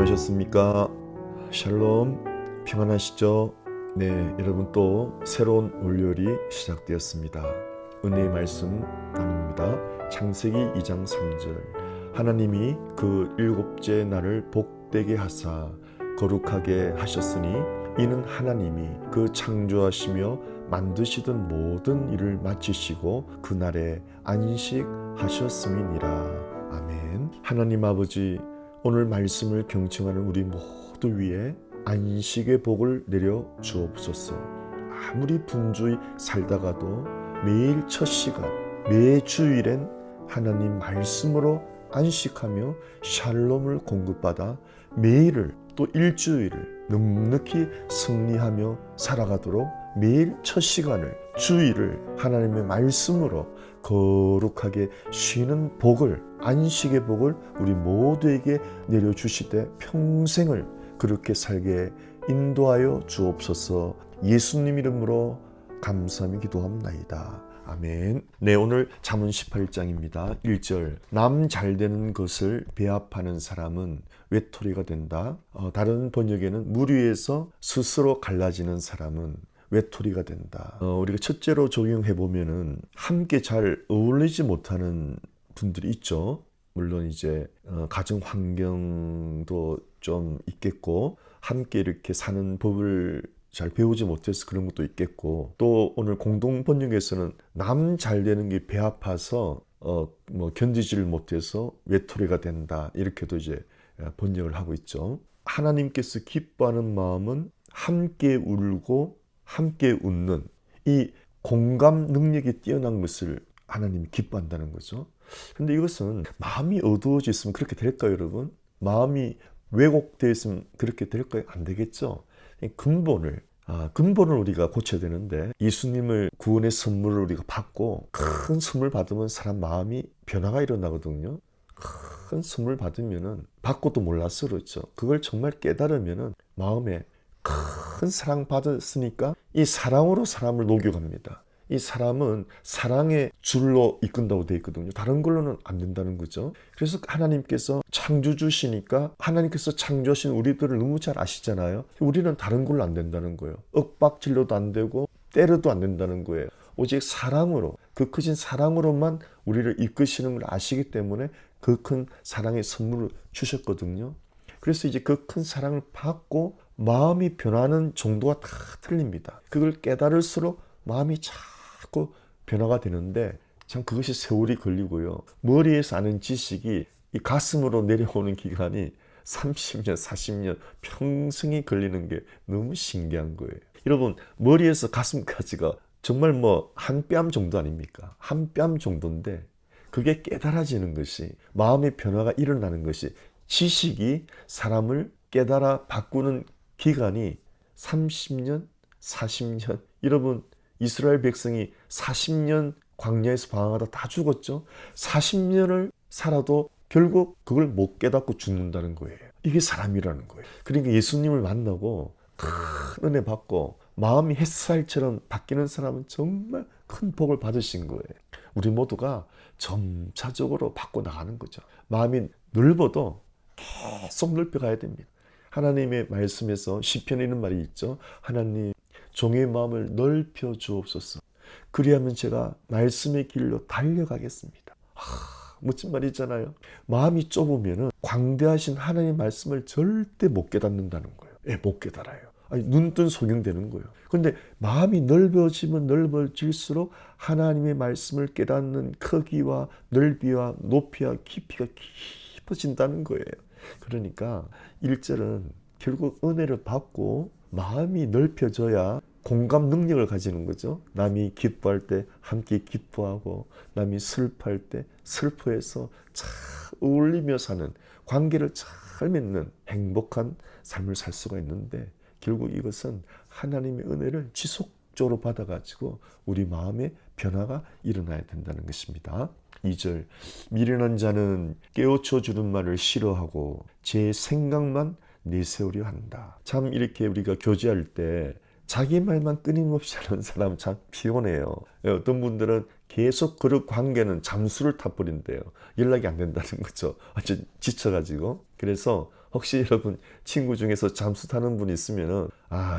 안녕하셨습니까? 샬롬, 평안하시죠? 네, 여러분 또 새로운 월요일이 시작되었습니다. 은혜의 말씀 나눕니다. 창세기 2장 3절. 하나님이 그 일곱째 날을 복되게 하사 거룩하게 하셨으니 이는 하나님이 그 창조하시며 만드시던 모든 일을 마치시고 그날에 안식하셨음이니라. 아멘. 하나님 아버지, 오늘 말씀을 경청하는 우리 모두 위에 안식의 복을 내려 주옵소서. 아무리 분주히 살다가도 매일 첫 시간, 매 주일엔 하나님 말씀으로 안식하며 샬롬을 공급받아 매일을 또 일주일을 넉넉히 승리하며 살아가도록 매일 첫 시간을, 주일을 하나님의 말씀으로 거룩하게 쉬는 복을, 안식의 복을 우리 모두에게 내려주시되 평생을 그렇게 살게 인도하여 주옵소서. 예수님 이름으로 감사하며 기도합나이다. 아멘. 네, 오늘 잠언 18장입니다. 1절. 남 잘되는 것을 배합하는 사람은 외톨이가 된다. 다른 번역에는 물 위에서 스스로 갈라지는 사람은 외톨이가 된다. 우리가 첫째로 적용해 보면은 함께 잘 어울리지 못하는 분들이 있죠. 물론 이제 가정 환경도 좀 있겠고 함께 이렇게 사는 법을 잘 배우지 못해서 그런 것도 있겠고, 또 오늘 공동 번역에서는 남 잘 되는 게 배 아파서 견디지를 못해서 외톨이가 된다, 이렇게도 이제 번역을 하고 있죠. 하나님께서 기뻐하는 마음은 함께 울고 함께 웃는 이 공감 능력이 뛰어난 것을 하나님이 기뻐한다는 거죠. 근데 이것은 마음이 어두워져 있으면 그렇게 될까요, 여러분? 마음이 왜곡되어 있으면 그렇게 될까요? 안 되겠죠. 근본을 우리가 고쳐야 되는데, 예수님을 구원의 선물을 우리가 받고 큰 선물 받으면 사람 마음이 변화가 일어나거든요. 큰 선물 받으면은 받고도 몰라서 그렇죠. 그걸 정말 깨달으면은 마음에 큰 사랑 받았으니까 이 사랑으로 사람을 녹여갑니다. 이 사람은 사랑의 줄로 이끈다고 되어 있거든요. 다른 걸로는 안 된다는 거죠. 그래서 하나님께서 창조주시니까 하나님께서 창조하신 우리들을 너무 잘 아시잖아요. 우리는 다른 걸로 안 된다는 거예요. 윽박질러도 안 되고 때려도 안 된다는 거예요. 오직 사랑으로, 그 크신 사랑으로만 우리를 이끄시는 걸 아시기 때문에 그 큰 사랑의 선물을 주셨거든요. 그래서 이제 그 큰 사랑을 받고 마음이 변하는 정도가 다 틀립니다. 그걸 깨달을수록 마음이 자꾸 변화가 되는데, 참 그것이 세월이 걸리고요. 머리에서 아는 지식이 이 가슴으로 내려오는 기간이 30년, 40년, 평생이 걸리는 게 너무 신기한 거예요. 여러분, 머리에서 가슴까지가 정말 한 뼘 정도 아닙니까? 한 뼘 정도인데 그게 깨달아지는 것이, 마음의 변화가 일어나는 것이, 지식이 사람을 깨달아 바꾸는 기간이 30년, 40년. 여러분, 이스라엘 백성이 40년 광야에서 방황하다 다 죽었죠. 40년을 살아도 결국 그걸 못 깨닫고 죽는다는 거예요. 이게 사람이라는 거예요. 그러니까 예수님을 만나고 큰 은혜 받고 마음이 햇살처럼 바뀌는 사람은 정말 큰 복을 받으신 거예요. 우리 모두가 점차적으로 바꿔 나가는 거죠. 마음이 넓어도 계속 넓혀가야 됩니다. 하나님의 말씀에서 시편에 있는 말이 있죠. 하나님, 종의 마음을 넓혀 주옵소서. 그리하면 제가 말씀의 길로 달려가겠습니다. 멋진 말이잖아요. 마음이 좁으면 광대하신 하나님의 말씀을 절대 못 깨닫는다는 거예요. 못 깨달아요. 눈뜬 소경되는 거예요. 그런데 마음이 넓어지면 넓어질수록 하나님의 말씀을 깨닫는 크기와 넓이와 높이와 깊이가 깊어진다는 거예요. 그러니까 1절은 결국 은혜를 받고 마음이 넓혀져야 공감 능력을 가지는 거죠. 남이 기뻐할 때 함께 기뻐하고, 남이 슬퍼할 때 슬퍼해서 잘 어울리며 사는, 관계를 잘 맺는 행복한 삶을 살 수가 있는데, 결국 이것은 하나님의 은혜를 지속적으로 받아가지고 우리 마음의 변화가 일어나야 된다는 것입니다. 2절. 미련한 자는 깨우쳐 주는 말을 싫어하고 제 생각만 내세우려 한다. 참 이렇게 우리가 교제할 때 자기 말만 끊임없이 하는 사람 참 피곤해요. 어떤 분들은 계속 그 관계는 잠수를 타버린대요. 연락이 안 된다는 거죠. 완전 지쳐가지고. 그래서 혹시 여러분 친구 중에서 잠수 타는 분이 있으면은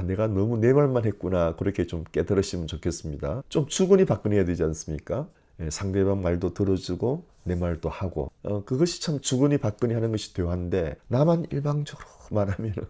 내가 너무 내 말만 했구나 그렇게 좀 깨달으시면 좋겠습니다. 좀 주거니 받거니 해야 되지 않습니까? 예, 상대방 말도 들어주고 내 말도 하고 그것이 참 주거니 받거니 하는 것이 대화인데 나만 일방적으로 말하면은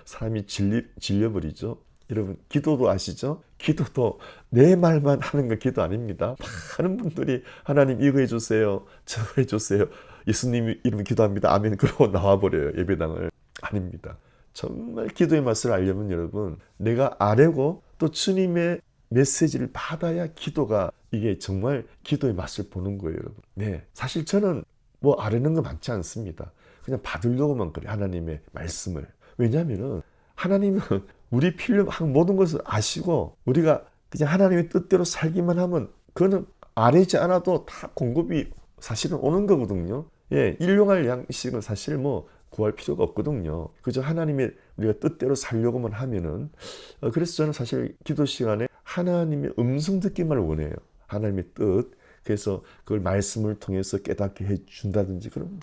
사람이 질려버리죠. 여러분 기도도 아시죠? 기도도 내 말만 하는 거 기도 아닙니다. 많은 분들이 하나님 이거 해주세요, 저거 해주세요, 예수님 이름 기도합니다, 아멘 그러고 나와버려요. 예배당을. 아닙니다. 정말 기도의 맛을 알려면 여러분 내가 아뢰고 또 주님의 메시지를 받아야 기도가 이게 정말 기도의 맛을 보는 거예요. 여러분. 네, 사실 저는 뭐 아뢰는 거 많지 않습니다. 그냥 받으려고만 그래 하나님의 말씀을. 왜냐하면은 하나님은 우리 필요한 모든 것을 아시고 우리가 그냥 하나님의 뜻대로 살기만 하면 그거는 아뢰지 않아도 다 공급이 사실은 오는 거거든요. 예, 일용할 양식은 사실 뭐 구할 필요가 없거든요. 그저 하나님의 우리가 뜻대로 살려고만 하면은 그래서 저는 사실 기도 시간에 하나님의 음성 듣기만 원해요. 하나님의 뜻. 그래서 그걸 말씀을 통해서 깨닫게 해준다든지 그러면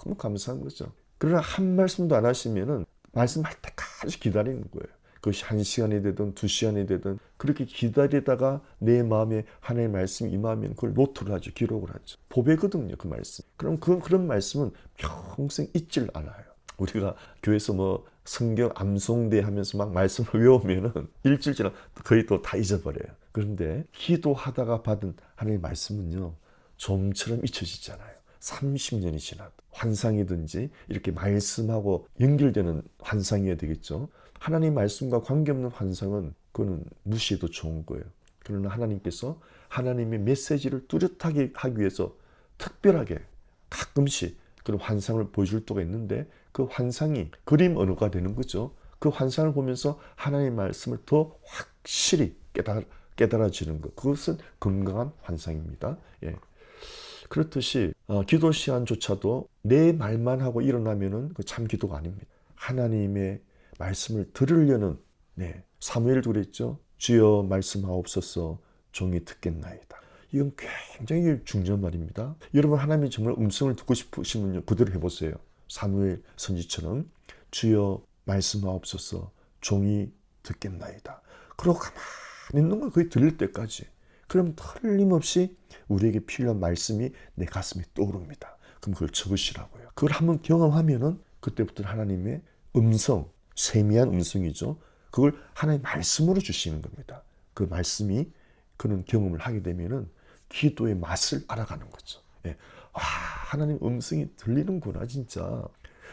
너무 감사한 거죠. 그러나 한 말씀도 안 하시면은 말씀할 때까지 기다리는 거예요. 그것이 1시간이 되든 2시간이 되든 그렇게 기다리다가 내 마음에 하나님의 말씀이 임하면 그걸 노트를 하죠. 기록을 하죠. 보배거든요. 그 말씀. 그럼 그런 말씀은 평생 잊질 않아요. 우리가 교회에서 뭐 성경 암송대 하면서 막 말씀을 외우면은 일주일 지나 거의 또 다 잊어버려요. 그런데 기도하다가 받은 하나님의 말씀은요. 좀처럼 잊혀지잖아요. 30년이 지나도 환상이든지 이렇게 말씀하고 연결되는 환상이어야 되겠죠. 하나님 말씀과 관계없는 환상은 그거는 무시해도 좋은 거예요. 그러나 하나님께서 하나님의 메시지를 뚜렷하게 하기 위해서 특별하게 가끔씩 그런 환상을 보여줄 때가 있는데 그 환상이 그림 언어가 되는 거죠. 그 환상을 보면서 하나님의 말씀을 더 확실히 깨달아지는 것. 그것은 건강한 환상입니다. 예. 그렇듯이 기도 시간조차도 내 말만 하고 일어나면은 그 참 기도가 아닙니다. 하나님의 말씀을 들으려는 사무엘도 그랬죠. 주여 말씀하옵소서 종이 듣겠나이다. 이건 굉장히 중요한 말입니다. 여러분 하나님이 정말 음성을 듣고 싶으시면 그대로 해보세요. 사무엘 선지처럼 주여 말씀하옵소서 종이 듣겠나이다. 그러고 가만히 있는 걸 거의 들릴 때까지. 그럼 틀림없이 우리에게 필요한 말씀이 내 가슴에 떠오릅니다. 그럼 그걸 적으시라고요. 그걸 한번 경험하면은 그때부터 하나님의 음성, 세미한 음성이죠. 그걸 하나님의 말씀으로 주시는 겁니다. 그 말씀이 그런 경험을 하게 되면은 기도의 맛을 알아가는 거죠. 예. 하나님 음성이 들리는구나, 진짜.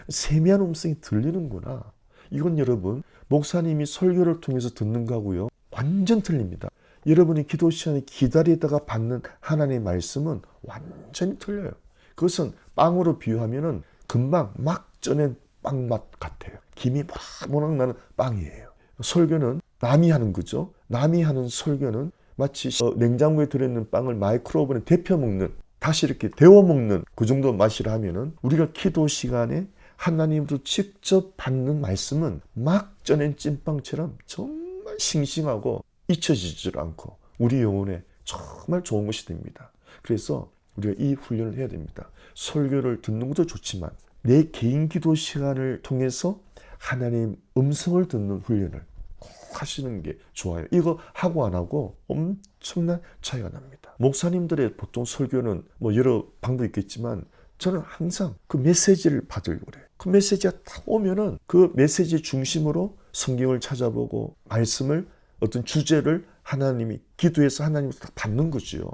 세미한 음성이 들리는구나. 이건 여러분, 목사님이 설교를 통해서 듣는 거하고요. 완전 틀립니다. 여러분이 기도 시간에 기다리다가 받는 하나님의 말씀은 완전히 틀려요. 그것은 빵으로 비유하면은 금방 막 쪄낸 빵맛 같아요. 김이 모락모락 나는 빵이에요. 설교는 남이 하는 거죠. 남이 하는 설교는 마치 냉장고에 들어있는 빵을 마이크로오븐에 데펴 먹는, 다시 이렇게 데워 먹는 그 정도 맛이라 하면은 우리가 기도 시간에 하나님으로 직접 받는 말씀은 막 쪄낸 찐빵처럼 정말 싱싱하고 잊혀지질 않고 우리 영혼에 정말 좋은 것이 됩니다. 그래서 우리가 이 훈련을 해야 됩니다. 설교를 듣는 것도 좋지만 내 개인 기도 시간을 통해서 하나님 음성을 듣는 훈련을 꼭 하시는 게 좋아요. 이거 하고 안 하고 엄청난 차이가 납니다. 목사님들의 보통 설교는 뭐 여러 방법이 있겠지만 저는 항상 그 메시지를 받으려고 그래요. 그 메시지가 딱 오면은 그 메시지 중심으로 성경을 찾아보고 말씀을 어떤 주제를 하나님이 기도해서 하나님을 딱 받는 거지요.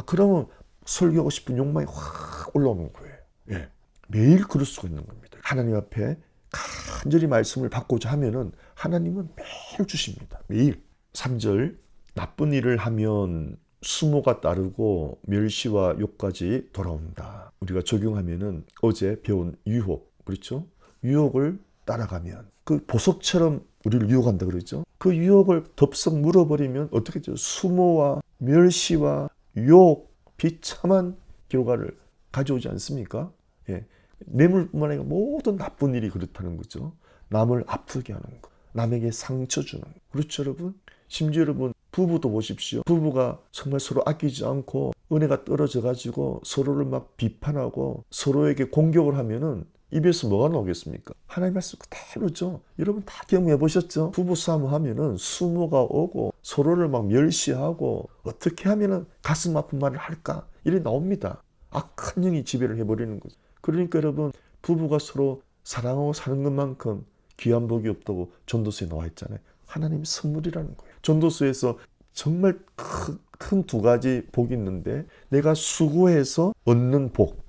그러면 설교하고 싶은 욕망이 확 올라오는 거예요. 예. 매일 그럴 수가 있는 겁니다. 하나님 앞에 간절히 말씀을 받고자 하면은 하나님은 매일 주십니다. 매일. 3절 나쁜 일을 하면 수모가 따르고 멸시와 욕까지 돌아온다. 우리가 적용하면은 어제 배운 유혹, 그렇죠? 유혹을 따라가면 그 보석처럼 우리를 유혹한다 그러죠. 그 유혹을 덥석 물어버리면 어떻게 되죠? 수모와 멸시와 욕, 비참한 결과를 가져오지 않습니까? 예. 뇌물뿐만 아니라 모든 나쁜 일이 그렇다는 거죠. 남을 아프게 하는 거, 남에게 상처 주는 거. 그렇죠, 여러분? 심지어 여러분 부부도 보십시오. 부부가 정말 서로 아끼지 않고 은혜가 떨어져 가지고 서로를 막 비판하고 서로에게 공격을 하면은 입에서 뭐가 나오겠습니까? 하나님 말씀 그대로죠. 여러분 다 경험해 보셨죠? 부부싸움 하면은 수모가 오고 서로를 막 멸시하고 어떻게 하면은 가슴 아픈 말을 할까? 이래 나옵니다. 악한 영이 지배를 해버리는 거죠. 그러니까 여러분 부부가 서로 사랑하고 사는 것만큼 귀한 복이 없다고 전도서에 나와 있잖아요. 하나님의 선물이라는 거예요. 전도서에서 정말 큰 두 가지 복이 있는데 내가 수고해서 얻는 복,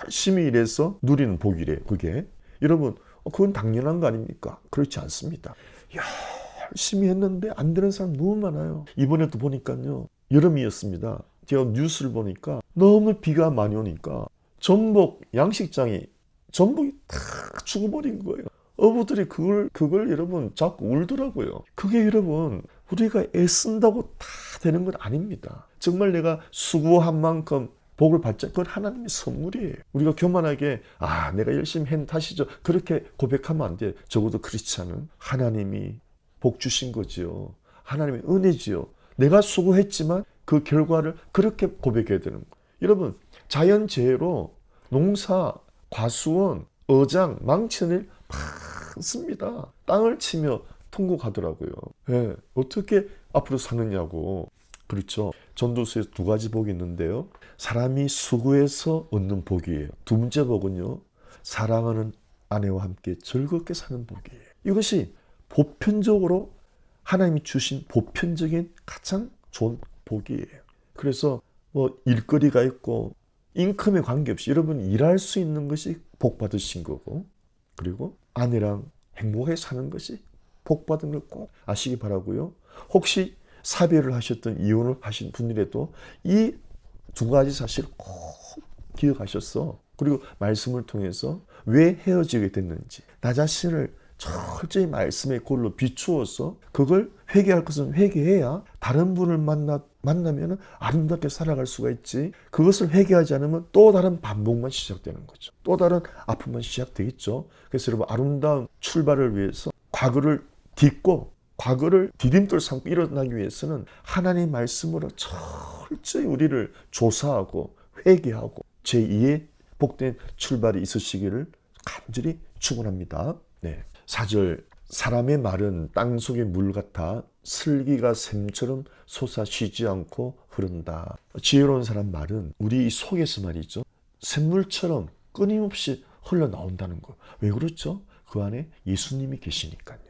열심히 일해서 누리는 복이래요. 그게 여러분 그건 당연한 거 아닙니까? 그렇지 않습니다. 열심히 했는데 안 되는 사람 너무 많아요. 이번에도 보니까요. 여름이었습니다. 제가 뉴스를 보니까 너무 비가 많이 오니까 전복 양식장이 전복이 다 죽어버린 거예요. 어부들이 그걸 여러분 자꾸 울더라고요. 그게 여러분 우리가 애쓴다고 다 되는 건 아닙니다. 정말 내가 수고한 만큼 복을 받자. 그건 하나님의 선물이에요. 우리가 교만하게 내가 열심히 한 탓이죠. 그렇게 고백하면 안 돼요. 적어도 그렇지 않은 하나님이 복 주신 거지요. 하나님의 은혜지요. 내가 수고했지만 그 결과를 그렇게 고백해야 되는 거예요. 여러분 자연재해로 농사, 과수원, 어장, 망치는 일 많습니다. 땅을 치며 통곡하더라고요. 네, 어떻게 앞으로 사느냐고. 그렇죠. 전도서에 두 가지 복이 있는데요. 사람이 수고해서 얻는 복이에요. 두 번째 복은요. 사랑하는 아내와 함께 즐겁게 사는 복이에요. 이것이 보편적으로 하나님이 주신 보편적인 가장 좋은 복이에요. 그래서 일거리가 있고 인컴에 관계없이 여러분이 일할 수 있는 것이 복 받으신 거고, 그리고 아내랑 행복하게 사는 것이 복 받은 걸 꼭 아시기 바라고요. 혹시 사별을 하셨던 이혼을 하신 분이라도 이 두 가지 사실을 꼭 기억하셨어. 그리고 말씀을 통해서 왜 헤어지게 됐는지 나 자신을 철저히 말씀의 꼴로 비추어서 그걸 회개할 것은 회개해야 다른 분을 만나면 아름답게 살아갈 수가 있지. 그것을 회개하지 않으면 또 다른 반복만 시작되는 거죠. 또 다른 아픔만 시작되겠죠. 그래서 여러분 아름다운 출발을 위해서 과거를 딛고 과거를 디딤돌 삼고 일어나기 위해서는 하나님의 말씀으로 철저히 우리를 조사하고 회개하고 제2의 복된 출발이 있으시기를 간절히 축원합니다. 네. 4절 사람의 말은 땅속의 물 같아 슬기가 샘처럼 솟아 쉬지 않고 흐른다. 지혜로운 사람 말은 우리 속에서 말이죠. 샘물처럼 끊임없이 흘러나온다는 거. 왜 그렇죠? 그 안에 예수님이 계시니까요.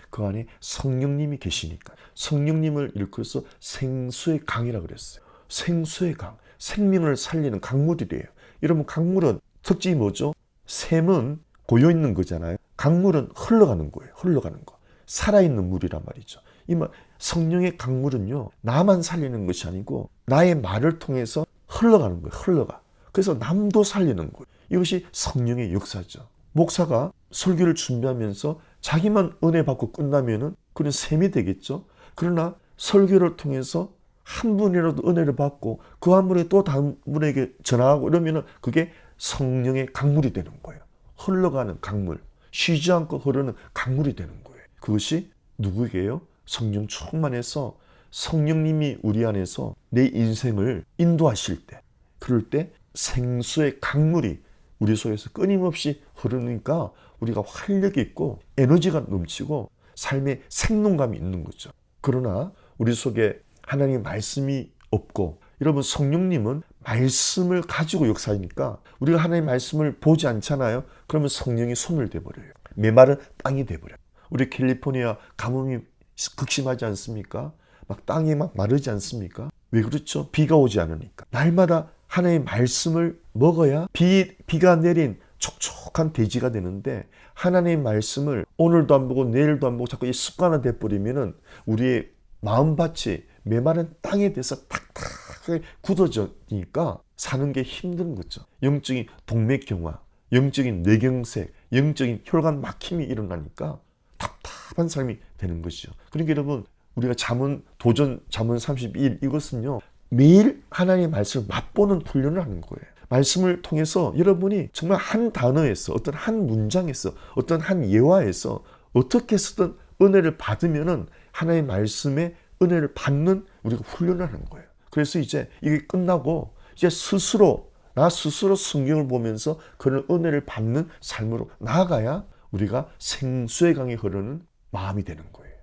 그 안에 성령님이 계시니까. 성령님을 일컬어서 생수의 강이라고 그랬어요. 생수의 강. 생명을 살리는 강물이래요. 여러분 강물은 특징이 뭐죠? 샘은 고여있는 거잖아요. 강물은 흘러가는 거예요. 흘러가는 거. 살아있는 물이란 말이죠. 이 말, 성령의 강물은요. 나만 살리는 것이 아니고 나의 말을 통해서 흘러가는 거예요. 흘러가. 그래서 남도 살리는 거예요. 이것이 성령의 역사죠. 목사가 설교를 준비하면서 자기만 은혜 받고 끝나면은 그런 셈이 되겠죠. 그러나 설교를 통해서 한 분이라도 은혜를 받고 그 한 분이 또 다른 분에게 전하고 이러면은 그게 성령의 강물이 되는 거예요. 흘러가는 강물, 쉬지 않고 흐르는 강물이 되는 거예요. 그것이 누구에게요? 성령 충만해서 성령님이 우리 안에서 내 인생을 인도하실 때, 그럴 때 생수의 강물이 우리 속에서 끊임없이 흐르니까 우리가 활력이 있고 에너지가 넘치고 삶의 생동감이 있는 거죠. 그러나 우리 속에 하나님의 말씀이 없고, 여러분 성령님은 말씀을 가지고 역사하니까 우리가 하나님의 말씀을 보지 않잖아요. 그러면 성령이 손을 대버려요. 메마른 땅이 돼버려요. 우리 캘리포니아 가뭄이 극심하지 않습니까? 막 땅이 막 마르지 않습니까? 왜 그렇죠? 비가 오지 않으니까. 날마다 하나님의 말씀을 먹어야 비가 내린 촉촉한 대지가 되는데, 하나님의 말씀을 오늘도 안 보고 내일도 안 보고 자꾸 이 습관화돼 버리면은 우리의 마음밭이 메마른 땅에 대해서 탁탁하게 굳어지니까 사는 게 힘든 거죠. 영적인 동맥경화, 영적인 뇌경색, 영적인 혈관 막힘이 일어나니까 답답한 삶이 되는 것이죠. 그러니까 여러분 우리가 잠언 32일 이것은요, 매일 하나님의 말씀을 맛보는 훈련을 하는 거예요. 말씀을 통해서 여러분이 정말 한 단어에서, 어떤 한 문장에서, 어떤 한 예화에서 어떻게 쓰든 은혜를 받으면은 하나님의 말씀에 은혜를 받는 우리가 훈련을 하는 거예요. 그래서 이제 이게 끝나고 이제 스스로 나 스스로 성경을 보면서 그런 은혜를 받는 삶으로 나아가야 우리가 생수의 강이 흐르는 마음이 되는 거예요.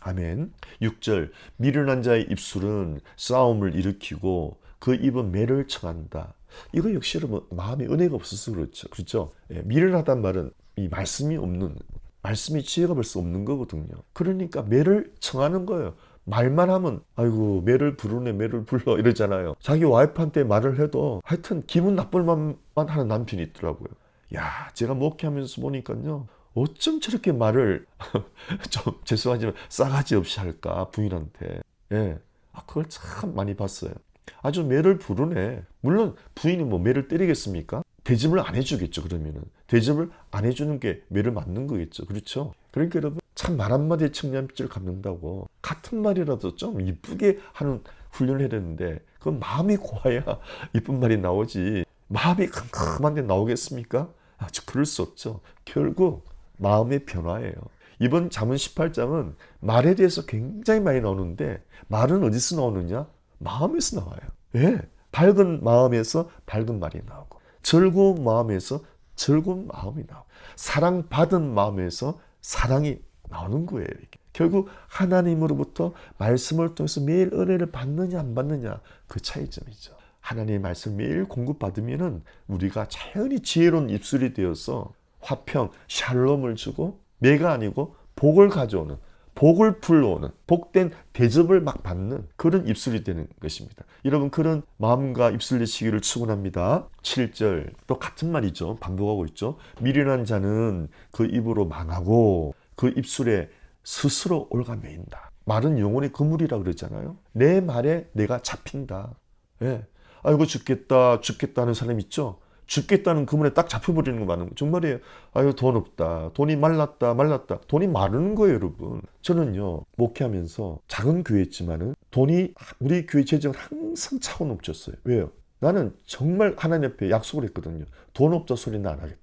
아멘. 6절, 미련한 자의 입술은 싸움을 일으키고 그 입은 매를 청한다. 이거 역시 여러분 마음에 은혜가 없어서 그렇죠. 그렇죠? 예, 미련하단 말은 이 말씀이 없는, 말씀이 지혜가 벌써 없는 거거든요. 그러니까 매를 청하는 거예요. 말만 하면 아이고 매를 부르네 매를 불러 이러잖아요. 자기 와이프한테 말을 해도 하여튼 기분 나쁠 만만 하는 남편이 있더라고요. 야, 제가 목회하면서 보니까요, 어쩜 저렇게 말을 좀 죄송하지만 싸가지 없이 할까 부인한테. 예, 그걸 참 많이 봤어요. 아주 매를 부르네. 물론 부인이 뭐 매를 때리겠습니까? 대접을 안 해주겠죠. 그러면은 대접을 안 해주는 게 매를 맞는 거겠죠. 그렇죠? 그러니까 여러분 참 말 한마디에 청량빛을 갖는다고 같은 말이라도 좀 이쁘게 하는 훈련을 해야 되는데 그건 마음이 고와야 이쁜 말이 나오지. 마음이 캄캄한데 나오겠습니까? 그럴 수 없죠. 결국 마음의 변화예요. 이번 잠언 18장은 말에 대해서 굉장히 많이 나오는데 말은 어디서 나오느냐? 마음에서 나와요. 예, 밝은 마음에서 밝은 말이 나오고 즐거운 마음에서 즐거운 마음이 나오고 사랑받은 마음에서 사랑이 나오는 거예요. 이게. 결국 하나님으로부터 말씀을 통해서 매일 은혜를 받느냐 안 받느냐 그 차이점이죠. 하나님의 말씀을 매일 공급받으면은 우리가 자연히 지혜로운 입술이 되어서 화평, 샬롬을 주고 매가 아니고 복을 가져오는, 복을 불러오는, 복된 대접을 막 받는 그런 입술이 되는 것입니다. 여러분 그런 마음과 입술 되시기를 축원합니다. 7절 또 같은 말이죠. 반복하고 있죠. 미련한 자는 그 입으로 망하고 그 입술에 스스로 올가매인다. 말은 영혼의 그물이라 그러잖아요. 내 말에 내가 잡힌다. 예. 아이고 죽겠다 하는 사람 있죠. 죽겠다는 그물에 딱 잡혀버리는 거 많은 거 정말이에요. 아유 돈 없다, 돈이 말랐다, 돈이 마르는 거예요. 여러분 저는요 목회하면서 작은 교회였지만은 돈이 우리 교회 재정은 항상 차고 넘쳤어요. 왜요? 나는 정말 하나님 앞에 약속을 했거든요. 돈 없다 소리는 안 하겠다.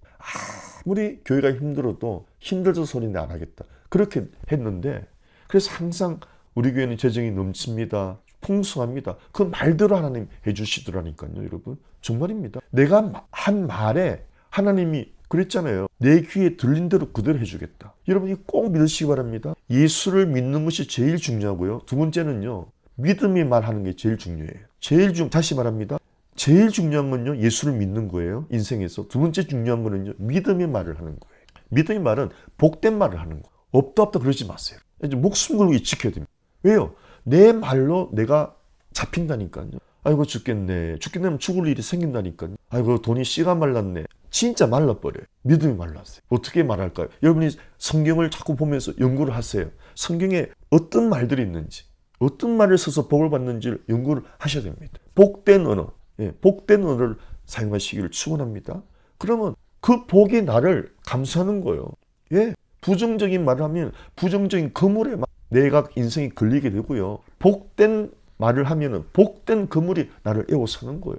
아무리 교회가 힘들어도 힘들어서 소리는 안 하겠다. 그렇게 했는데 그래서 항상 우리 교회는 재정이 넘칩니다. 풍성합니다. 그 말대로 하나님 해주시더라니까요. 여러분 정말입니다. 내가 한 말에 하나님이 그랬잖아요. 내 귀에 들린 대로 그대로 해주겠다. 여러분이 꼭 믿으시기 바랍니다. 예수를 믿는 것이 제일 중요하고요. 두 번째는요. 믿음이 말하는 게 제일 중요해요. 다시 말합니다. 제일 중요한 건요. 예수를 믿는 거예요. 인생에서. 두 번째 중요한 거는요. 믿음의 말을 하는 거예요. 믿음의 말은 복된 말을 하는 거예요. 없다 그러지 마세요. 이제 목숨 걸고 지켜야 됩니다. 왜요? 내 말로 내가 잡힌다니까요. 아이고 죽겠네면 죽을 일이 생긴다니까요. 아이고 돈이 씨가 말랐네. 진짜 말라버려요. 믿음이 말랐어요. 어떻게 말할까요? 여러분이 성경을 자꾸 보면서 연구를 하세요. 성경에 어떤 말들이 있는지 어떤 말을 써서 복을 받는지를 연구를 하셔야 됩니다. 복된 언어, 복된 언어를 사용하시기를 축원합니다. 그러면 그 복이 나를 감싸는 거예요. 예, 부정적인 말을 하면 부정적인 그물에 내가 인생이 걸리게 되고요. 복된 말을 하면은 복된 그물이 나를 에워싸는 거예요.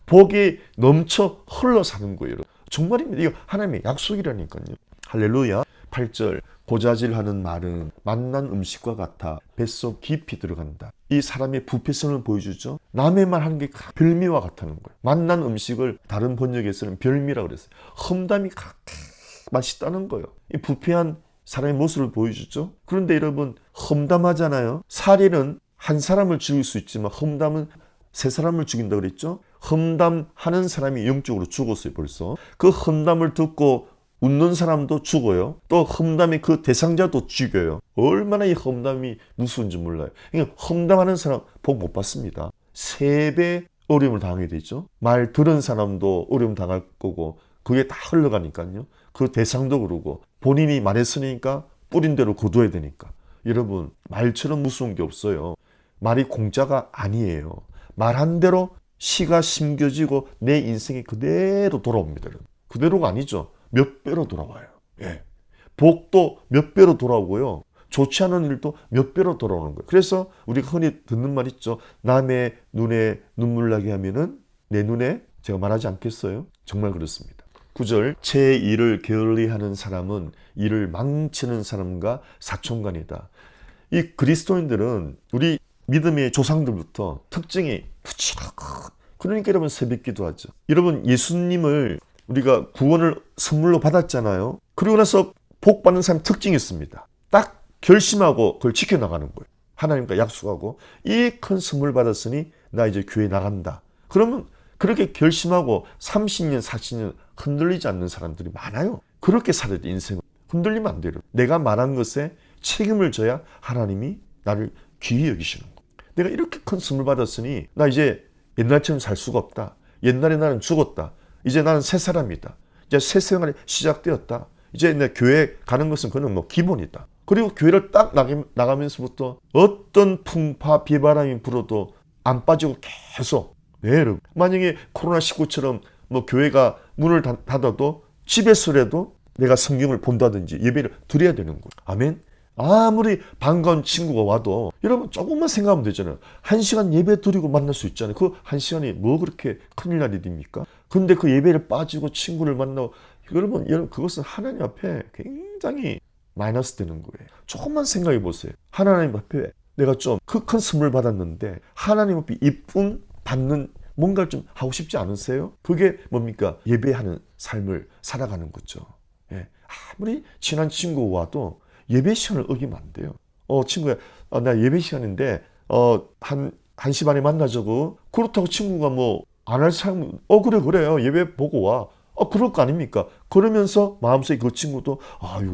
복에 넘쳐 흘러 사는 거예요. 정말입니다. 이거 하나님의 약속이라니까요. 할렐루야. 8절 고자질하는 말은 맛난 음식과 같아 뱃속 깊이 들어간다. 이 사람의 부패성을 보여주죠. 남의 말 하는 게 별미와 같다는 거예요. 맛난 음식을 다른 번역에서는 별미라고 그랬어요. 험담이 맛있다는 거예요. 이 부패한 사람의 모습을 보여주죠. 그런데 여러분 험담하잖아요. 살인은 한 사람을 죽일 수 있지만 험담은 세 사람을 죽인다고 그랬죠. 험담하는 사람이 영적으로 죽었어요. 벌써 그 험담을 듣고 웃는 사람도 죽어요. 또 험담의 그 대상자도 죽여요. 얼마나 이 험담이 무서운지 몰라요. 그러니까 험담하는 사람 복 못 받습니다. 3배 어려움을 당하게 되죠. 말 들은 사람도 어려움 당할 거고 그게 다 흘러가니까요. 그 대상도 그러고 본인이 말했으니까 뿌린 대로 거둬야 되니까. 여러분 말처럼 무서운 게 없어요. 말이 공짜가 아니에요. 말한 대로 씨가 심겨지고 내 인생이 그대로 돌아옵니다. 그대로가 아니죠. 몇 배로 돌아와요. 예. 복도 몇 배로 돌아오고요. 좋지 않은 일도 몇 배로 돌아오는 거예요. 그래서 우리가 흔히 듣는 말 있죠. 남의 눈에 눈물 나게 하면은 내 눈에 제가 말하지 않겠어요? 정말 그렇습니다. 9절 제 일을 게을리하는 사람은 일을 망치는 사람과 사촌간이다. 이 그리스도인들은 우리 믿음의 조상들부터 특징이 그러니까 여러분 새벽 기도하죠. 여러분 예수님을 우리가 구원을 선물로 받았잖아요. 그리고 나서 복 받는 사람 특징이 있습니다. 딱 결심하고 그걸 지켜나가는 거예요. 하나님과 약속하고 이 큰 선물 받았으니 나 이제 교회 나간다. 그러면 그렇게 결심하고 30년, 40년 흔들리지 않는 사람들이 많아요. 그렇게 살아야 돼, 인생은. 흔들리면 안 돼요. 내가 말한 것에 책임을 져야 하나님이 나를 귀히 여기시는 거예요. 내가 이렇게 큰 선물 받았으니 나 이제 옛날처럼 살 수가 없다. 옛날에 나는 죽었다. 이제 나는 새 사람이다. 이제 새 생활이 시작되었다. 이제 내 교회 가는 것은 그는 뭐 기본이다. 그리고 교회를 딱 나가면서부터 어떤 풍파 비바람이 불어도 안 빠지고 계속. 네, 여러분. 만약에 코로나19처럼 뭐 교회가 문을 닫아도 집에서라도 내가 성경을 본다든지 예배를 드려야 되는 거예요. 아멘. 아무리 반가운 친구가 와도 여러분 조금만 생각하면 되잖아요. 1시간 예배 드리고 만날 수 있잖아요. 그 1시간이 뭐 그렇게 큰일 날 일입니까? 근데 그 예배를 빠지고 친구를 만나고 여러분 그것은 하나님 앞에 굉장히 마이너스 되는 거예요. 조금만 생각해 보세요. 하나님 앞에 내가 좀 큰 선물 받았는데 하나님 앞에 이쁨 받는 뭔가를 좀 하고 싶지 않으세요? 그게 뭡니까? 예배하는 삶을 살아가는 거죠. 예. 아무리 친한 친구가 와도 예배 시간을 어기면 안 돼요. 친구야, 나 예배 시간인데, 한 1시 반에 만나자고. 그렇다고 친구가 뭐, 안 할 사람, 그래요. 예배 보고 와. 그럴 거 아닙니까? 그러면서 마음속에 그 친구도,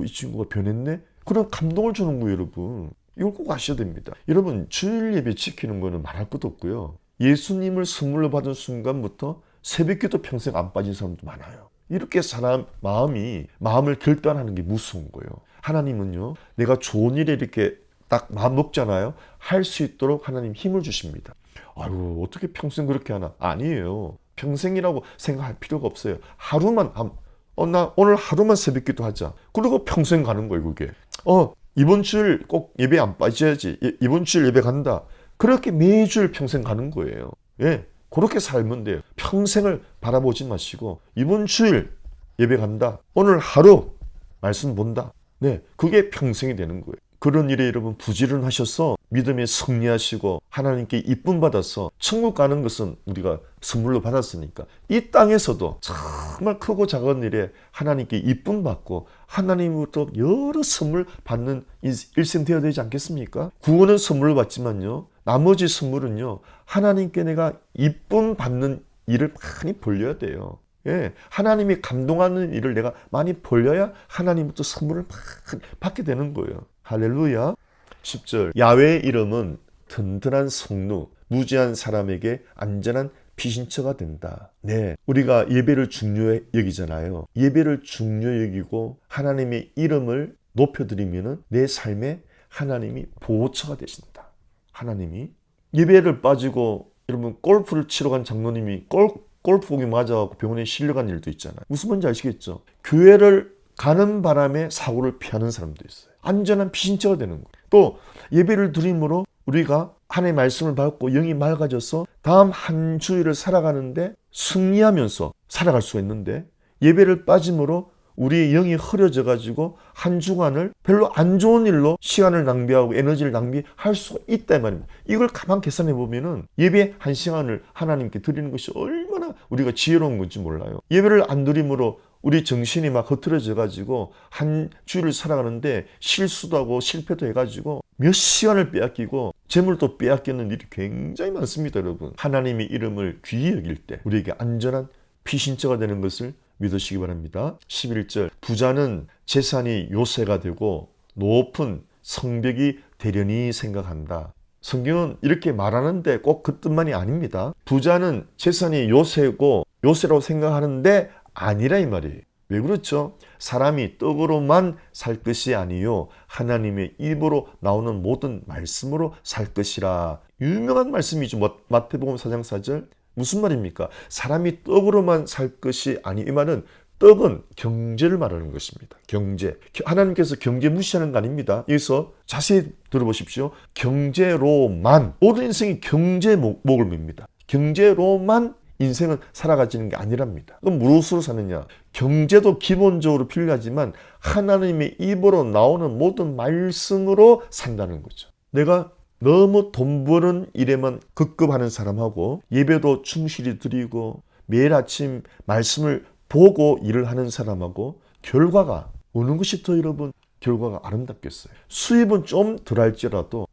이 친구가 변했네? 그런 감동을 주는 거예요, 여러분. 이걸 꼭 아셔야 됩니다. 여러분, 주일 예배 지키는 거는 말할 것도 없고요. 예수님을 선물로 받은 순간부터 새벽기도 평생 안 빠진 사람도 많아요. 이렇게 사람 마음을 결단하는 게 무서운 거예요. 하나님은요, 내가 좋은 일에 이렇게 딱 마음 먹잖아요. 할 수 있도록 하나님 힘을 주십니다. 아유, 어떻게 평생 그렇게 하나? 아니에요. 평생이라고 생각할 필요가 없어요. 하루만, 나 오늘 하루만 새벽기도 하자. 그리고 평생 가는 거예요, 그게. 이번 주일 꼭 예배 안 빠져야지. 이번 주일 예배 간다. 그렇게 매주일 평생 가는 거예요. 예. 그렇게 살면 돼요. 평생을 바라보지 마시고 이번 주일 예배 간다. 오늘 하루 말씀 본다. 네, 그게 평생이 되는 거예요. 그런 일에 여러분 부지런하셔서 믿음에 승리하시고 하나님께 이쁨 받아서 천국 가는 것은 우리가 선물로 받았으니까 이 땅에서도 정말 크고 작은 일에 하나님께 이쁨 받고 하나님으로부터 여러 선물 받는 일생 되어야 되지 않겠습니까? 구원은 선물로 받지만요. 나머지 선물은요. 하나님께 내가 이쁨 받는 일을 많이 벌려야 돼요. 예, 하나님이 감동하는 일을 내가 많이 벌려야 하나님부터 선물을 많이 받게 되는 거예요. 할렐루야. 10절 야훼의 이름은 든든한 성루, 무지한 사람에게 안전한 피신처가 된다. 네, 우리가 예배를 중요히 여기잖아요. 예배를 중요히 여기고 하나님의 이름을 높여드리면 내 삶에 하나님이 보호처가 되신다. 하나님이 예배를 빠지고 여러분 골프를 치러 간 장로님이 골프공이 맞아갖고 병원에 실려간 일도 있잖아요. 무슨 말인지 아시겠죠? 교회를 가는 바람에 사고를 피하는 사람도 있어요. 안전한 피신처가 되는 거예요. 또 예배를 드림으로 우리가 하나님의 말씀을 받고 영이 맑아져서 다음 한 주일을 살아가는데 승리하면서 살아갈 수가 있는데 예배를 빠짐으로 우리의 영이 흐려져 가지고 한 주간을 별로 안 좋은 일로 시간을 낭비하고 에너지를 낭비할 수가 있다 이 말입니다. 이걸 가만 계산해 보면은 예배 한 시간을 하나님께 드리는 것이 얼마나 우리가 지혜로운 건지 몰라요. 예배를 안 드림으로 우리 정신이 막 흐트러져 가지고 한 주일을 살아가는데 실수도 하고 실패도 해가지고 몇 시간을 빼앗기고 재물도 빼앗기는 일이 굉장히 많습니다, 여러분. 하나님의 이름을 귀히 여길 때 우리에게 안전한 피신처가 되는 것을 믿으시기 바랍니다. 11절 부자는 재산이 요새가 되고 높은 성벽이 되려니 생각한다. 성경은 이렇게 말하는데 꼭 그 뜻만이 아닙니다. 부자는 재산이 요새라고 생각하는데 아니라 이 말이에요. 왜 그렇죠? 사람이 떡으로만 살 것이 아니요 하나님의 입으로 나오는 모든 말씀으로 살 것이라. 유명한 말씀이죠. 마태복음 4장 4절. 무슨 말입니까? 사람이 떡으로만 살 것이 아니, 이 말은 떡은 경제를 말하는 것입니다. 경제. 하나님께서 경제 무시하는 거 아닙니다. 여기서 자세히 들어보십시오. 경제로만, 모든 인생이 경제 목을 맵니다. 경제로만 인생은 살아가지는 게 아니랍니다. 그럼 무엇으로 사느냐? 경제도 기본적으로 필요하지만 하나님의 입으로 나오는 모든 말씀으로 산다는 거죠. 내가 너무 돈 버는 일에만 급급하는 사람하고 예배도 충실히 드리고 매일 아침 말씀을 보고 일을 하는 사람하고 결과가 어느 것이 더 여러분 결과가 아름답겠어요. 수입은 좀 덜할지라도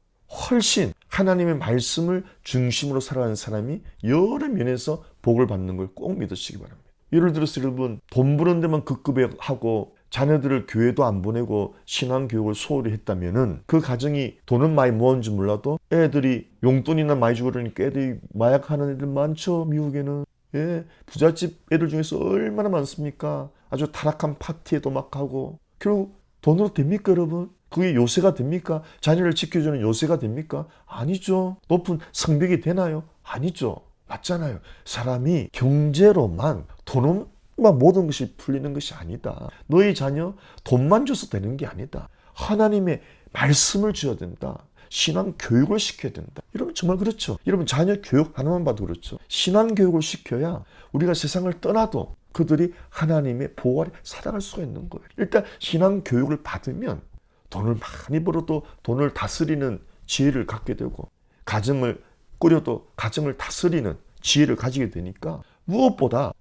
훨씬 하나님의 말씀을 중심으로 살아가는 사람이 여러 면에서 복을 받는 걸 꼭 믿으시기 바랍니다. 예를 들어서 여러분 돈 버는 데만 급급하고 자녀들을 교회도 안 보내고 신앙교육을 소홀히 했다면은 그 가정이 돈은 많이 모았는지 몰라도 애들이 용돈이나 많이 주고 그러니까 애들이 마약하는 애들 많죠. 미국에는. 예, 부잣집 애들 중에서 얼마나 많습니까? 아주 타락한 파티에도 막 가고 결국 돈으로 됩니까 여러분? 그게 요새가 됩니까? 자녀를 지켜주는 요새가 됩니까? 아니죠. 높은 성벽이 되나요? 아니죠. 맞잖아요. 사람이 경제로만 돈은 모든 것이 풀리는 것이 아니다. 너희 자녀 돈만 줘서 되는 게 아니다. 하나님의 말씀을 줘야 된다. 신앙 교육을 시켜야 된다. 여러분 정말 그렇죠. 여러분 자녀 교육 하나만 봐도 그렇죠. 신앙 교육을 시켜야 우리가 세상을 떠나도 그들이 하나님의 보호 아래 살아갈 수가 있는 거예요. 일단 신앙 교육을 받으면 돈을 많이 벌어도 돈을 다스리는 지혜를 갖게 되고 가정을 꾸려도 가정을 다스리는 지혜를 가지게 되니까 무엇보다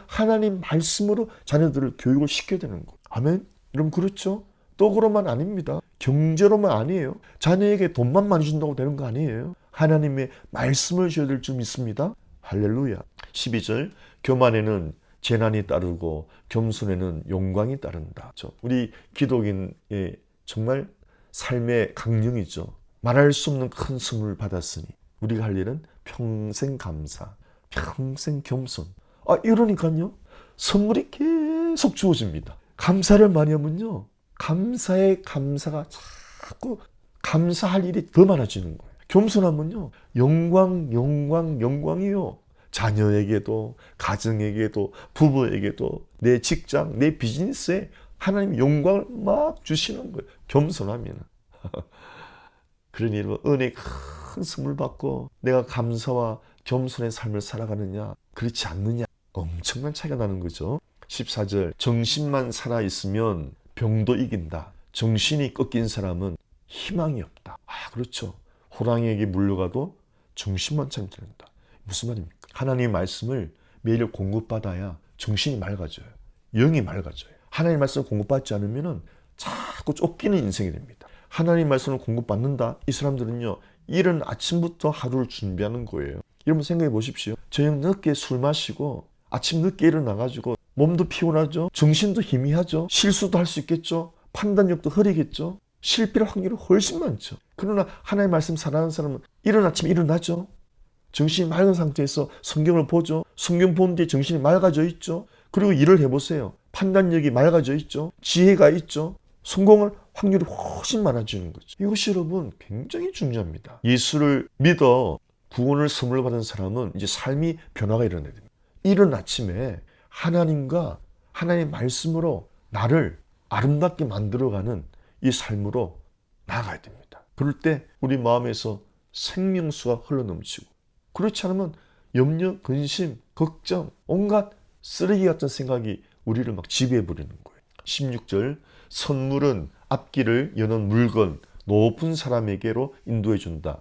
하나님 말씀으로 자녀들을 교육을 시켜야 되는 거예요. 아멘? 여러분 그렇죠? 떡으로만 아닙니다. 경제로만 아니에요. 자녀에게 돈만 많이 준다고 되는 거 아니에요. 하나님의 말씀을 줘야 될 줄 믿습니다. 할렐루야. 12절 교만에는 재난이 따르고 겸손에는 영광이 따른다. 우리 기독인의 정말 삶의 강령이죠. 말할 수 없는 큰 선물을 받았으니 우리가 할 일은 평생 감사, 평생 겸손. 이러니까요. 선물이 계속 주어집니다. 감사를 많이 하면요. 감사의 감사가 자꾸 감사할 일이 더 많아지는 거예요. 겸손하면요. 영광이요. 자녀에게도 가정에게도 부부에게도 내 직장, 내 비즈니스에 하나님 영광을 막 주시는 거예요. 겸손하면. 그러니 여러분 은혜 큰 선물 받고 내가 감사와 겸손의 삶을 살아가느냐 그렇지 않느냐 엄청난 차이가 나는 거죠. 14절 정신만 살아있으면 병도 이긴다. 정신이 꺾인 사람은 희망이 없다. 그렇죠. 호랑이에게 물려가도 정신만 차리면 된다. 무슨 말입니까? 하나님의 말씀을 매일 공급받아야 정신이 맑아져요. 영이 맑아져요. 하나님의 말씀을 공급받지 않으면 자꾸 쫓기는 인생이 됩니다. 하나님의 말씀을 공급받는다. 이 사람들은요. 이른 아침부터 하루를 준비하는 거예요. 여러분 생각해 보십시오. 저녁 늦게 술 마시고 아침 늦게 일어나가지고 몸도 피곤하죠. 정신도 희미하죠. 실수도 할 수 있겠죠. 판단력도 흐리겠죠. 실패할 확률은 훨씬 많죠. 그러나 하나님의 말씀 살아가는 사람은 이른 아침에 일어나죠. 정신이 맑은 상태에서 성경을 보죠. 성경 본 뒤에 정신이 맑아져 있죠. 그리고 일을 해보세요. 판단력이 맑아져 있죠. 지혜가 있죠. 성공할 확률이 훨씬 많아지는 거죠. 이것이 여러분 굉장히 중요합니다. 예수를 믿어 구원을 선물 받은 사람은 이제 삶이 변화가 일어나야 됩니다. 이른 아침에 하나님과 하나님의 말씀으로 나를 아름답게 만들어가는 이 삶으로 나아가야 됩니다. 그럴 때 우리 마음에서 생명수가 흘러넘치고 그렇지 않으면 염려, 근심, 걱정, 온갖 쓰레기 같은 생각이 우리를 막 지배해버리는 거예요. 16절 선물은 앞길을 여는 물건 높은 사람에게로 인도해 준다.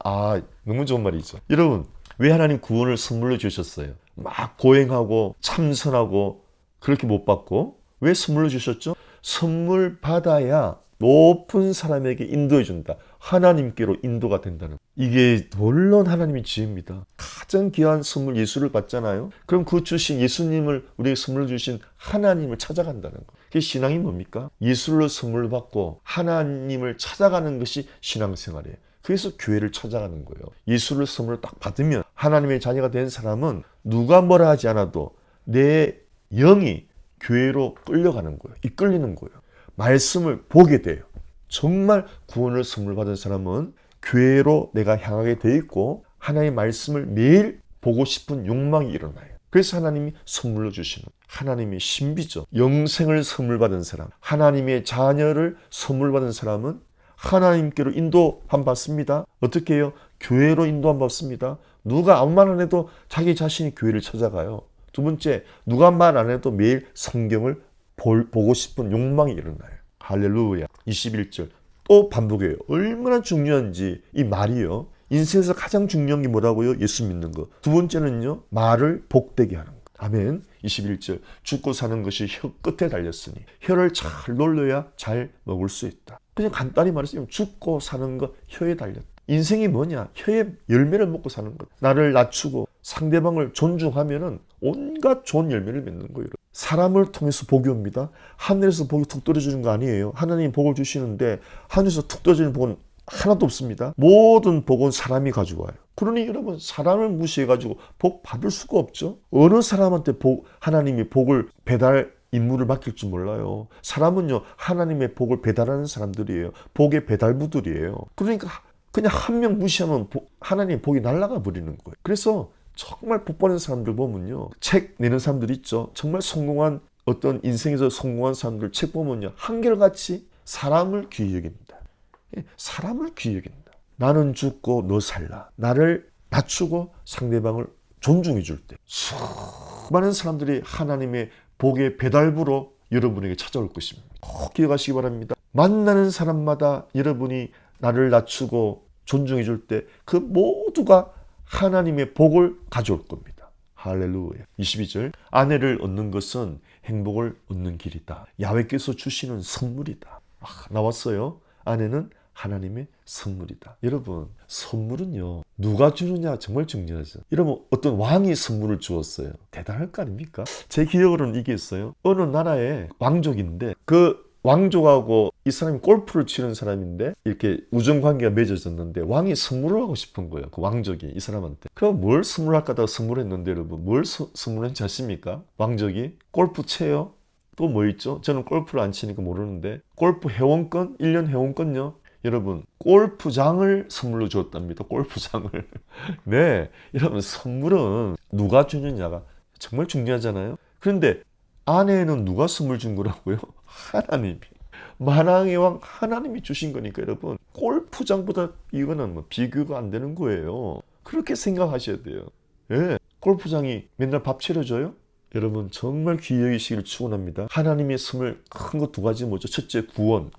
너무 좋은 말이죠. 여러분 왜 하나님 구원을 선물로 주셨어요? 막 고행하고 참선하고 그렇게 못 받고 왜 선물로 주셨죠? 선물 받아야 높은 사람에게 인도해 준다. 하나님께로 인도가 된다는 이게 물론 하나님의 지혜입니다. 가장 귀한 선물 예수를 받잖아요. 그럼 그 주신 예수님을 우리에게 선물로 주신 하나님을 찾아간다는 거. 그게 신앙이 뭡니까? 예수를 선물로 받고 하나님을 찾아가는 것이 신앙생활이에요. 그래서 교회를 찾아가는 거예요. 예수를 선물로 딱 받으면 하나님의 자녀가 된 사람은 누가 뭐라 하지 않아도 내 영이 교회로 끌려가는 거예요. 이끌리는 거예요. 말씀을 보게 돼요. 정말 구원을 선물 받은 사람은 교회로 내가 향하게 돼 있고 하나님의 말씀을 매일 보고 싶은 욕망이 일어나요. 그래서 하나님이 선물로 주시는 하나님의 신비죠. 영생을 선물 받은 사람, 하나님의 자녀를 선물 받은 사람은 하나님께로 인도함 받습니다. 어떻게 해요? 교회로 인도함 받습니다. 누가 아무 말 안 해도 자기 자신이 교회를 찾아가요. 두 번째, 누가 말 안 해도 매일 성경을 보고 싶은 욕망이 일어나요. 할렐루야. 21절 또 반복해요. 얼마나 중요한지 이 말이요. 인생에서 가장 중요한 게 뭐라고요? 예수 믿는 거. 두 번째는요. 말을 복되게 하는 거. 아멘. 21절 죽고 사는 것이 혀 끝에 달렸으니 혀를 잘 놀려야 잘 먹을 수 있다. 그냥 간단히 말해서 죽고 사는 거 혀에 달렸다. 인생이 뭐냐? 혀의 열매를 먹고 사는 것. 나를 낮추고 상대방을 존중하면은 온갖 좋은 열매를 맺는 거예요. 사람을 통해서 복이 옵니다. 하늘에서 복이 툭 떨어지는 거 아니에요. 하나님이 복을 주시는데 하늘에서 툭 떨어지는 복은 하나도 없습니다. 모든 복은 사람이 가져와요. 그러니 여러분 사람을 무시해가지고 복 받을 수가 없죠. 어느 사람한테 하나님이 복을 배달 임무를 맡길 줄 몰라요. 사람은요 하나님의 복을 배달하는 사람들이에요. 복의 배달부들이에요. 그러니까 그냥 한 명 무시하면 하나님의 복이 날아가 버리는 거예요. 그래서 정말 복 받는 사람들 보면요. 책 내는 사람들 있죠. 정말 성공한 어떤 인생에서 성공한 사람들 책 보면요. 한결같이 사람을 귀히 여깁니다. 사람을 귀히 여긴다. 나는 죽고 너 살라. 나를 낮추고 상대방을 존중해 줄 때 수많은 사람들이 하나님의 복의 배달부로 여러분에게 찾아올 것입니다. 꼭 기억하시기 바랍니다. 만나는 사람마다 여러분이 나를 낮추고 존중해 줄 때 그 모두가 하나님의 복을 가져올 겁니다. 할렐루야. 22절 아내를 얻는 것은 행복을 얻는 길이다. 야훼께서 주시는 선물이다. 나왔어요. 아내는 하나님의 선물이다. 여러분 선물은요 누가 주느냐 정말 중요하죠. 여러분 어떤 왕이 선물을 주었어요. 대단할 거 아닙니까? 제 기억으로는 이게 있어요. 어느 나라의 왕족인데 그 왕족하고 이 사람이 골프를 치는 사람인데 이렇게 우정관계가 맺어졌는데 왕이 선물을 하고 싶은 거예요. 그 왕족이 이 사람한테. 그럼 뭘 선물할까 하다가 선물했는데 여러분 뭘 선물했는지 아십니까? 왕족이 골프 채요. 또 뭐 있죠? 저는 골프를 안 치니까 모르는데 골프 회원권? 1년 회원권요? 여러분 골프장을 선물로 줬답니다. 골프장을. 네, 여러분 선물은 누가 주느냐가 정말 중요하잖아요. 그런데 아내는 누가 선물 준 거라고요? 하나님이. 만왕의 왕 하나님이 주신 거니까 여러분 골프장보다 이거는 뭐 비교가 안 되는 거예요. 그렇게 생각하셔야 돼요. 예, 골프장이 맨날 밥 차려줘요? 여러분 정말 귀히 여기시기를 축원합니다. 하나님의 선물 큰 거 두 가지 뭐죠? 첫째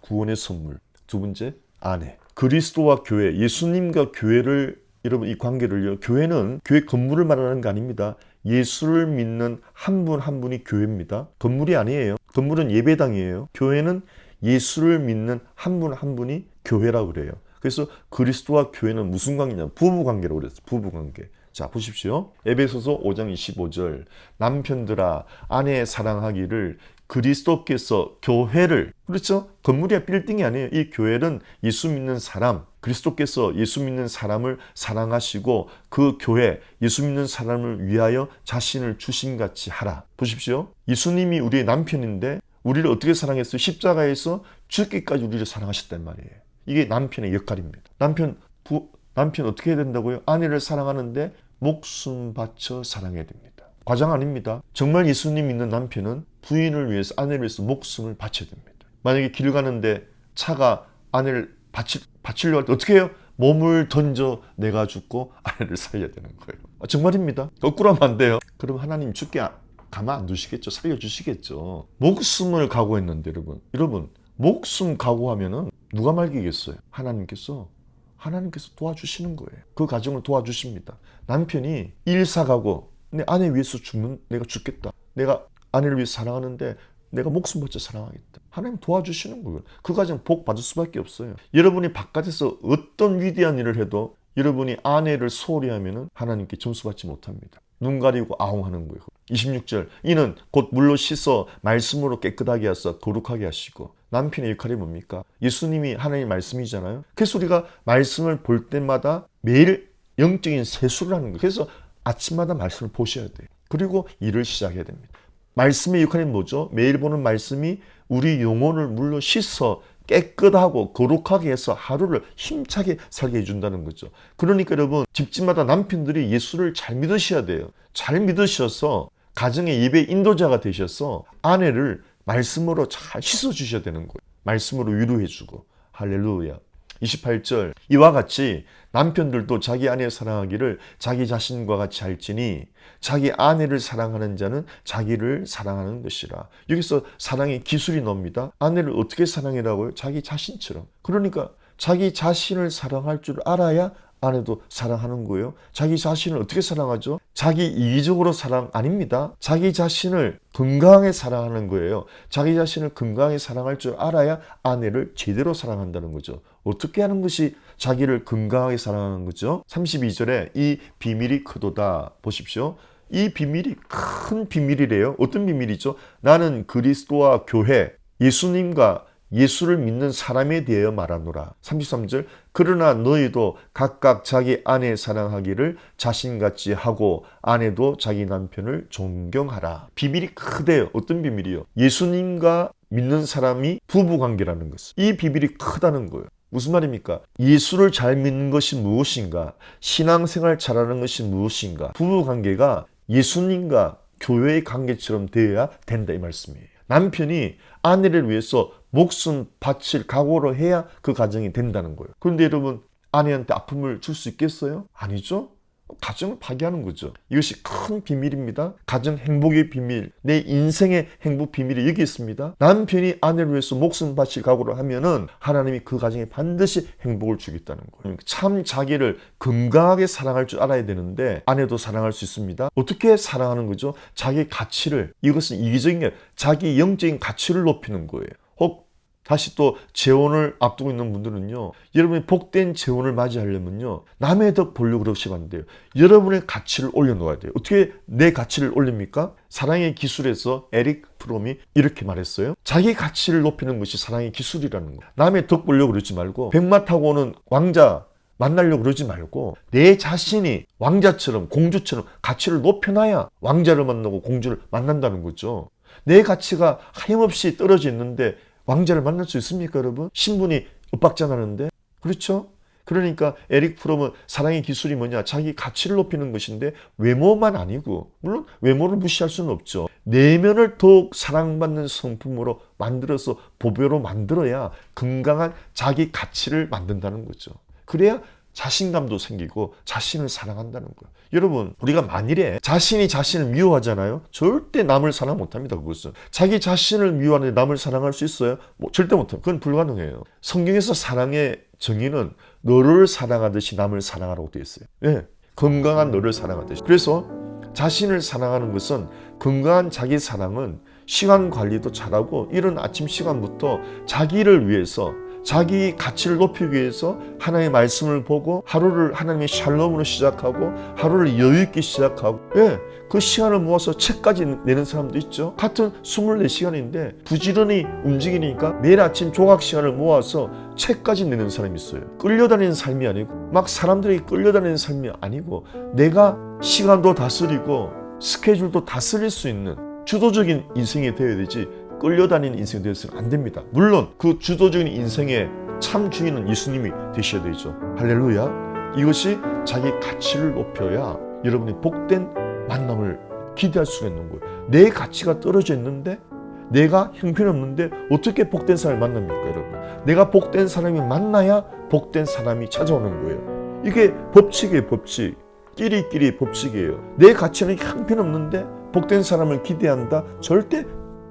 구원의 선물. 두 번째 아내. 그리스도와 교회, 예수님과 교회를 여러분 이 관계를요. 교회는 교회 건물을 말하는 거 아닙니다. 예수를 믿는 한 분 한 분이 교회입니다. 건물이 아니에요. 건물은 예배당이에요. 교회는 예수를 믿는 한 분 한 분이 교회라고 그래요. 그래서 그리스도와 교회는 무슨 관계냐? 부부관계라고 그랬어요. 부부관계. 자 보십시오. 에베소서 5장 25절 남편들아 아내 사랑하기를 그리스도께서 교회를 그렇죠? 건물이 빌딩이 아니에요. 이 교회는 예수 믿는 사람 그리스도께서 예수 믿는 사람을 사랑하시고 그 교회 예수 믿는 사람을 위하여 자신을 주심같이 하라. 보십시오. 예수님이 우리의 남편인데 우리를 어떻게 사랑했어요? 십자가에서 죽기까지 우리를 사랑하셨단 말이에요. 이게 남편의 역할입니다. 남편 어떻게 해야 된다고요? 아내를 사랑하는데 목숨 바쳐 사랑해야 됩니다. 과장 아닙니다. 정말 예수님 믿는 남편은 부인을 위해서 아내를 위해서 목숨을 바쳐야 됩니다. 만약에 길 가는데 차가 아내를 바치려고 할 때 어떻게 해요? 몸을 던져 내가 죽고 아내를 살려야 되는 거예요. 정말입니다. 거꾸로 하면 안 돼요. 그럼 하나님 죽게 가만 안 두시겠죠. 살려주시겠죠. 목숨을 각오했는데 여러분 목숨 각오하면은 누가 말기겠어요? 하나님께서 도와주시는 거예요. 그 가정을 도와주십니다. 남편이 일사각오 내 아내 위해서 내가 죽겠다. 내가 아내를 위해서 사랑하는데 내가 목숨 바쳐 사랑하겠다. 하나님 도와주시는 거예요. 그 가정 복 받을 수밖에 없어요. 여러분이 바깥에서 어떤 위대한 일을 해도 여러분이 아내를 소홀히 하면은 하나님께 점수 받지 못합니다. 눈 가리고 아웅하는 거예요. 26절 이는 곧 물로 씻어 말씀으로 깨끗하게 하사 거룩하게 하시고 남편의 역할이 뭡니까? 예수님이 하나님의 말씀이잖아요. 그래서 우리가 말씀을 볼 때마다 매일 영적인 세수를 하는 거예요. 그래서 아침마다 말씀을 보셔야 돼요. 그리고 일을 시작해야 됩니다. 말씀의 역할이 뭐죠? 매일 보는 말씀이 우리 영혼을 물로 씻어 깨끗하고 거룩하게 해서 하루를 힘차게 살게 해준다는 거죠. 그러니까 여러분 집집마다 남편들이 예수를 잘 믿으셔야 돼요. 잘 믿으셔서 가정의 예배 인도자가 되셔서 아내를 말씀으로 잘 씻어주셔야 되는 거예요. 말씀으로 위로해주고 할렐루야. 28절 이와 같이 남편들도 자기 아내 사랑하기를 자기 자신과 같이 할지니 자기 아내를 사랑하는 자는 자기를 사랑하는 것이라. 여기서 사랑의 기술이 나옵니다. 아내를 어떻게 사랑해라고요? 자기 자신처럼. 그러니까 자기 자신을 사랑할 줄 알아야 아내도 사랑하는 거예요. 자기 자신을 어떻게 사랑하죠? 자기 이기적으로 사랑 아닙니다. 자기 자신을 건강하게 사랑하는 거예요. 자기 자신을 건강하게 사랑할 줄 알아야 아내를 제대로 사랑한다는 거죠. 어떻게 하는 것이 자기를 건강하게 사랑하는 거죠? 32절에 이 비밀이 크도다. 보십시오. 이 비밀이 큰 비밀이래요. 어떤 비밀이죠? 나는 그리스도와 교회, 예수님과 예수를 믿는 사람에 대하여 말하노라. 33절 그러나 너희도 각각 자기 아내 사랑하기를 자신같이 하고 아내도 자기 남편을 존경하라. 비밀이 크대요. 어떤 비밀이요? 예수님과 믿는 사람이 부부관계라는 것. 이 비밀이 크다는 거예요. 무슨 말입니까? 예수를 잘 믿는 것이 무엇인가? 신앙생활 잘하는 것이 무엇인가? 부부관계가 예수님과 교회의 관계처럼 되어야 된다 이 말씀이에요. 남편이 아내를 위해서 목숨 바칠 각오를 해야 그 가정이 된다는 거예요. 그런데 여러분 아내한테 아픔을 줄 수 있겠어요? 아니죠. 가정을 파괴하는 거죠. 이것이 큰 비밀입니다. 가정 행복의 비밀, 내 인생의 행복 비밀이 여기 있습니다. 남편이 아내를 위해서 목숨 바칠 각오를 하면은 하나님이 그 가정에 반드시 행복을 주겠다는 거예요. 참 자기를 건강하게 사랑할 줄 알아야 되는데 아내도 사랑할 수 있습니다. 어떻게 사랑하는 거죠? 자기 가치를, 이것은 이기적인 게 자기 영적인 가치를 높이는 거예요. 혹 다시 또 재혼을 앞두고 있는 분들은요, 여러분이 복된 재혼을 맞이하려면요, 남의 덕 보려고 그러시면 안 돼요. 여러분의 가치를 올려놓아야 돼요. 어떻게 내 가치를 올립니까? 사랑의 기술에서 에릭 프롬이 이렇게 말했어요. 자기 가치를 높이는 것이 사랑의 기술이라는 거예요. 남의 덕 보려고 그러지 말고 백마 타고 오는 왕자 만나려고 그러지 말고 내 자신이 왕자처럼 공주처럼 가치를 높여놔야 왕자를 만나고 공주를 만난다는 거죠. 내 가치가 하염없이 떨어져 있는데 왕자를 만날 수 있습니까, 여러분? 신분이 엇박자나는데? 그렇죠? 그러니까 에릭 프롬은 사랑의 기술이 뭐냐? 자기 가치를 높이는 것인데 외모만 아니고, 물론 외모를 무시할 수는 없죠. 내면을 더욱 사랑받는 성품으로 만들어서 보배로 만들어야 건강한 자기 가치를 만든다는 거죠. 그래야 자신감도 생기고 자신을 사랑한다는 거예요. 여러분, 우리가 만일에 자신이 자신을 미워하잖아요. 절대 남을 사랑 못합니다. 그것은 자기 자신을 미워하는데 남을 사랑할 수 있어요? 절대 못합니다. 그건 불가능해요. 성경에서 사랑의 정의는 너를 사랑하듯이 남을 사랑하라고 되어 있어요. 네, 건강한 너를 사랑하듯이. 그래서 자신을 사랑하는 것은, 건강한 자기 사랑은 시간 관리도 잘하고 이른 아침 시간부터 자기를 위해서, 자기 가치를 높이기 위해서 하나님의 말씀을 보고 하루를 하나님의 샬롬으로 시작하고 하루를 여유있게 시작하고, 그 시간을 모아서 책까지 내는 사람도 있죠. 같은 24시간인데 부지런히 움직이니까 매일 아침 조각 시간을 모아서 책까지 내는 사람이 있어요. 끌려다니는 삶이 아니고, 막 사람들이 끌려다니는 삶이 아니고, 내가 시간도 다스리고 스케줄도 다스릴 수 있는 주도적인 인생이 되어야 되지, 끌려다니는 인생이 되어서는 안 됩니다. 물론 그 주도적인 인생의 참 주인은 예수님이 되셔야 되죠. 할렐루야. 이것이 자기 가치를 높여야 여러분이 복된 만남을 기대할 수가 있는 거예요. 내 가치가 떨어져 있는데, 내가 형편없는데 어떻게 복된 사람을 만납니까, 여러분? 내가 복된 사람이 만나야 복된 사람이 찾아오는 거예요. 이게 법칙이에요, 법칙. 끼리끼리 법칙이에요. 내 가치는 형편없는데 복된 사람을 기대한다? 절대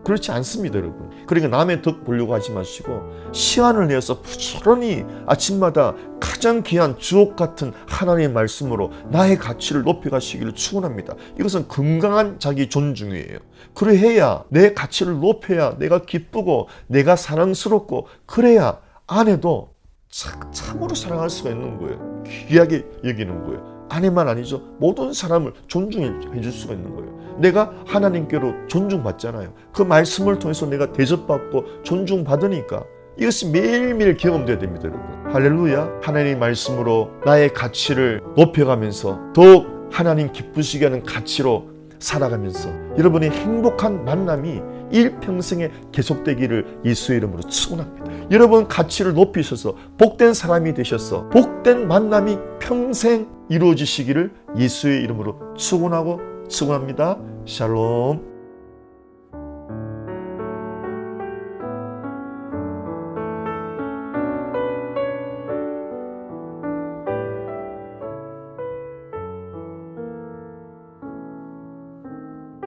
그렇지 않습니다, 여러분. 그러니까 남의 덕 보려고 하지 마시고 시간을 내서 부지런히 아침마다 가장 귀한 주옥 같은 하나님의 말씀으로 나의 가치를 높여가시기를 축원합니다. 이것은 건강한 자기 존중이에요. 그래야 내 가치를 높여야 내가 기쁘고 내가 사랑스럽고, 그래야 아내도 참으로 사랑할 수가 있는 거예요. 귀하게 여기는 거예요. 아내만 아니죠. 모든 사람을 존중해 줄 수가 있는 거예요. 내가 하나님께로 존중받잖아요. 그 말씀을 통해서 내가 대접받고 존중받으니까 이것이 매일매일 경험돼야 됩니다, 여러분. 할렐루야. 하나님의 말씀으로 나의 가치를 높여가면서 더욱 하나님 기쁘시게 하는 가치로 살아가면서 여러분의 행복한 만남이 일평생에 계속되기를 예수의 이름으로 축원합니다. 여러분 가치를 높이셔서 복된 사람이 되셔서 복된 만남이 평생 이루어지시기를 예수의 이름으로 축원하고 축원합니다. 샬롬.